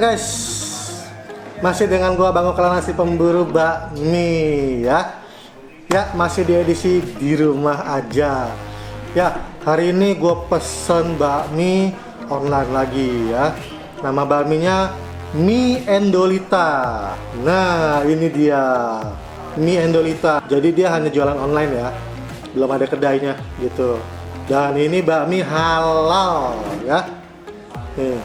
guys, masih dengan gua Bang Okla Nasi Pemburu Bakmi ya. Ya, masih di edisi di rumah aja. Ya, hari ini gua pesen bakmi online lagi ya. Nama bakminya Mie Endolita. Nah, ini dia Mie Endolita. Jadi dia hanya jualan online ya, belum ada kedainya gitu. Dan ini bakmi halal ya. Nih,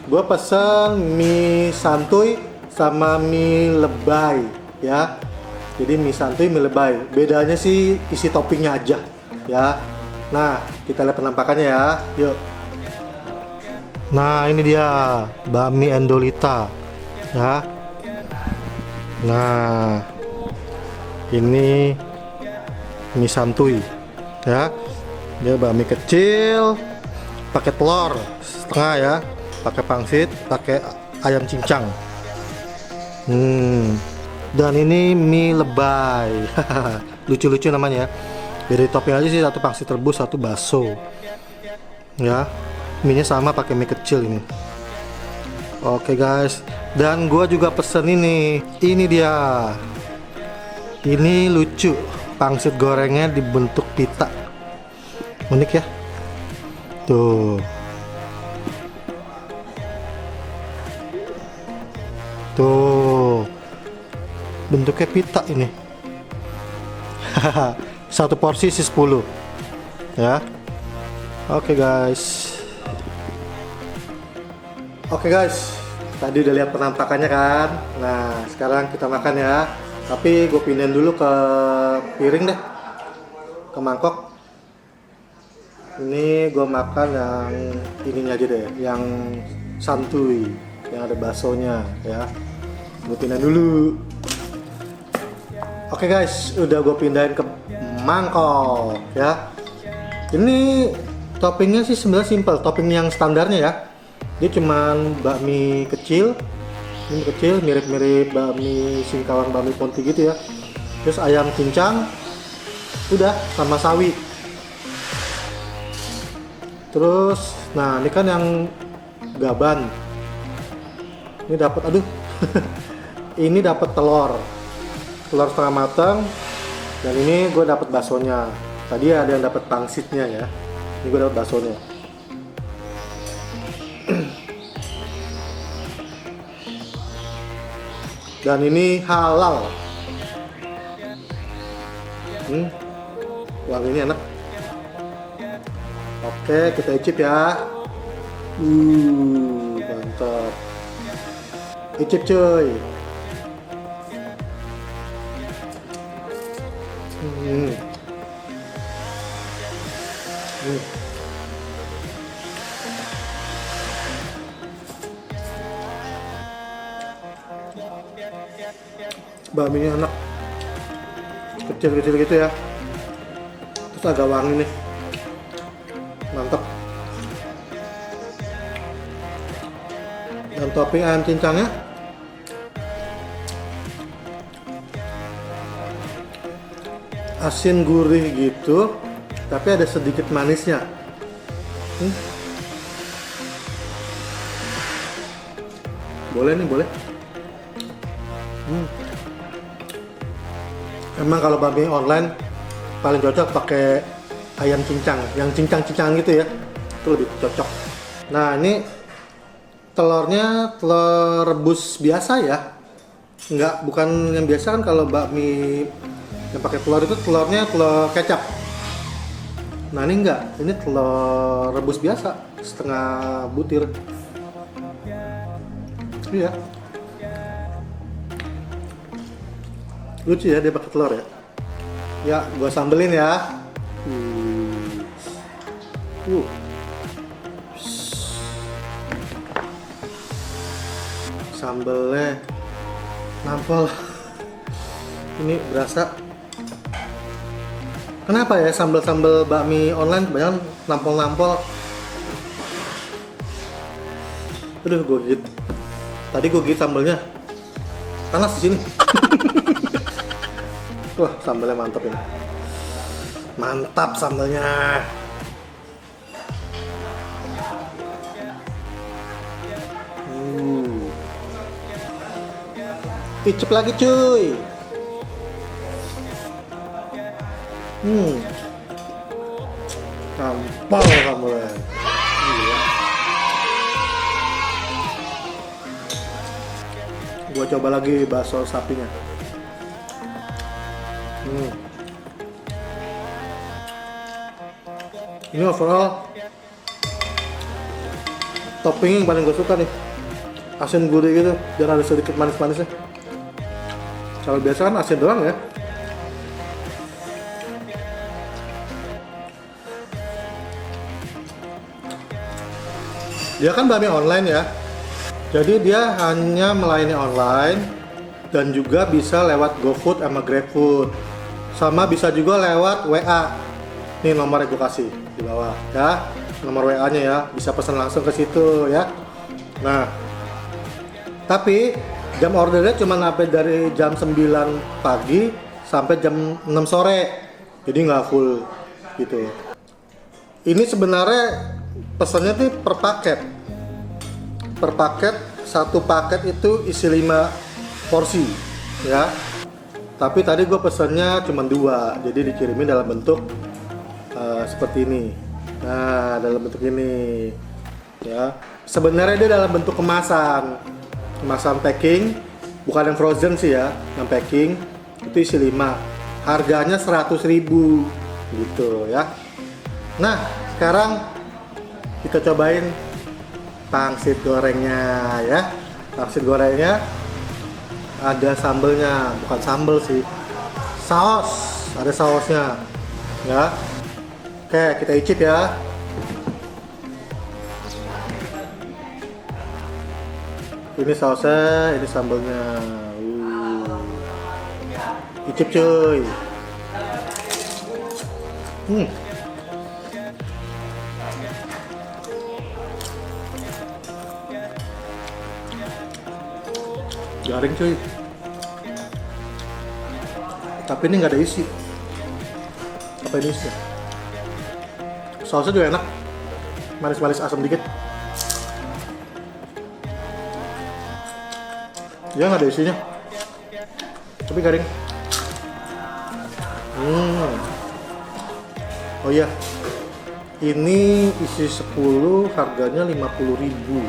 gue pesen mie santuy sama mie lebay ya. Jadi mie santuy, mie lebay. Bedanya sih isi toppingnya aja ya. Nah, kita lihat penampakannya ya. Yuk. Nah, ini dia bakmi Endolita ya. Nah, ini mie santuy ya. Dia bakmi kecil, pakai telur setengah ya, pakai pangsit, pakai ayam cincang. Dan ini mie lebay. Lucu-lucu namanya. Beda topping aja sih, satu pangsit rebus, satu bakso. Ya, mie-nya sama pakai mie kecil ini. Oke guys, dan gua juga pesen ini. Ini dia. Ini lucu, pangsit gorengnya dibentuk pita. Unik ya. Tuh. Tuh. Bentuknya pita ini. Satu porsi isi 10. Ya. Oke guys. Oke guys. Tadi udah lihat penampakannya kan. Nah, sekarang kita makan ya. Tapi gue pindahin dulu ke piring deh. Ke mangkok. Ini gue makan yang ininya aja deh, yang santuy, yang ada baksonya ya. Gue pindahin dulu. Oke guys, udah gue pindahin ke mangkok ya. Ini toppingnya sih sebenarnya simple, topping yang standarnya ya. Dia cuman bakmi kecil, ini kecil mirip-mirip bakmi Singkawang, bakmi Ponti gitu ya. Terus ayam cincang, udah sama sawi. Terus, nah ini kan yang gaban. Ini dapat, aduh, ini dapat telur setengah matang. Dan ini gue dapat baksonya. Tadi ada yang dapat pangsitnya ya. Ini gue dapat baksonya. Dan ini halal. Wanginya enak. Oke, kita icip ya. Mantap. Icip cuy. Bakminya enak. Kecil-kecil gitu ya. Terus agak wangi nih. Mantap. Dan topping ayam cincangnya asin gurih gitu, tapi ada sedikit manisnya. Boleh nih, boleh. Emang kalau bakmi online paling cocok pakai ayam cincang, yang cincang-cincang gitu ya, itu lebih cocok. Nah, ini telurnya telur rebus biasa ya, bukan yang biasa kan. Kalau bakmi yang pakai telur itu telurnya telur kecap. Nah, ini enggak, ini telur rebus biasa, setengah butir. Iya, lucu ya dia pakai telur ya. Ya, gua sambelin ya. Sambelnya nampol. Ini berasa. Kenapa ya sambel-sambel bakmi online kebanyakan nampol-nampol? Aduh, gue gigit. Tadi gue gigit sambelnya. Panas di sini. Wah, sambelnya mantap ini. Mantap sambelnya. Icip lagi cuy. Tampol kamu ya. Iya. Gua coba lagi bakso sapinya. Ini overall topping yang paling gue suka nih, asin gurih gitu dan ada sedikit manis-manisnya. Kalau biasa kan asin doang ya. Dia kan bakmi online ya, jadi dia hanya melayani online dan juga bisa lewat GoFood sama GrabFood, sama bisa juga lewat WA. Nih nomor gue kasih di bawah ya, nomor WA-nya ya, bisa pesan langsung ke situ ya. Nah, tapi jam ordernya cuma sampai dari jam 9 pagi sampai jam 6 sore, jadi nggak full gitu. Ini sebenarnya pesannya tuh per paket. Per paket, satu paket itu isi 5 porsi ya. Tapi tadi gue pesannya cuma 2, jadi dikirimin dalam bentuk seperti ini. Nah, dalam bentuk ini ya. Sebenarnya dia dalam bentuk kemasan packing, bukan yang frozen sih ya. Yang packing itu isi 5, harganya 100.000 gitu ya. Nah, sekarang kita cobain pangsit gorengnya ya. Pangsit gorengnya ada sambelnya, bukan sambel sih, saus, ada sausnya ya. Oke, kita icip ya. Ini sausnya, ini sambelnya. Icip cuy. Garing cuy. Tapi ini nggak ada isi. Apa ini isi? Sausnya juga enak, manis-manis asam dikit. Ya nggak ada isinya, tapi garing. Oh iya, ini isi 10, harganya 50.000.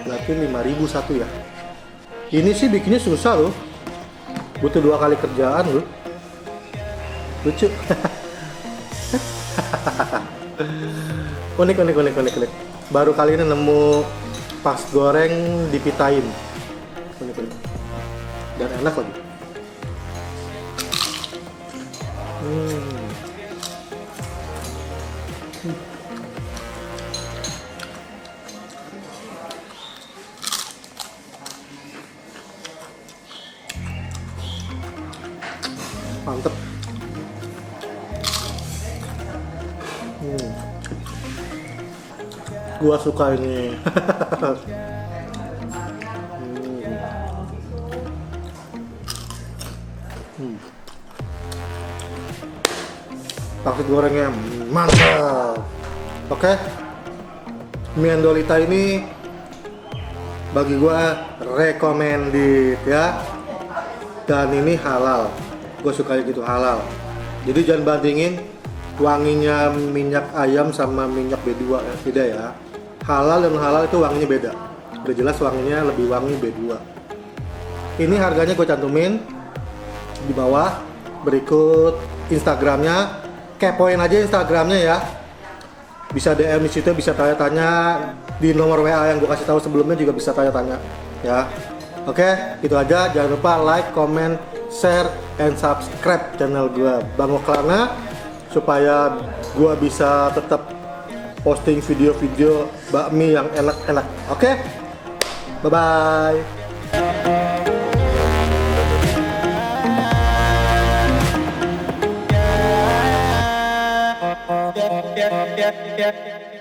Berarti 5.000 satu ya. Ini sih bikinnya susah loh, butuh 2 kali kerjaan loh. Lucu. unik. Baru kali ini nemu pas goreng dipitain. Unik. Dan enak lagi. Mantep. Gua suka ini. Pangsit gorengnya mantap. Oke, mie Andolita ini bagi gua recommended ya. Dan ini halal. Gue sukanya gitu, halal. Jadi jangan bandingin wanginya minyak ayam sama minyak B2 ya, beda ya. Halal dan halal itu wanginya beda. Udah jelas wanginya lebih wangi B2. Ini harganya gue cantumin di bawah. Berikut Instagramnya, kepoin aja Instagramnya ya. Bisa DM di situ, bisa tanya-tanya di nomor WA yang gue kasih tahu sebelumnya juga bisa tanya-tanya ya. Oke, itu aja. Jangan lupa like, comment, share, and subscribe channel gue Bang Oklana supaya gue bisa tetap posting video-video bakmi yang enak-enak. Oke, bye-bye. Yeah.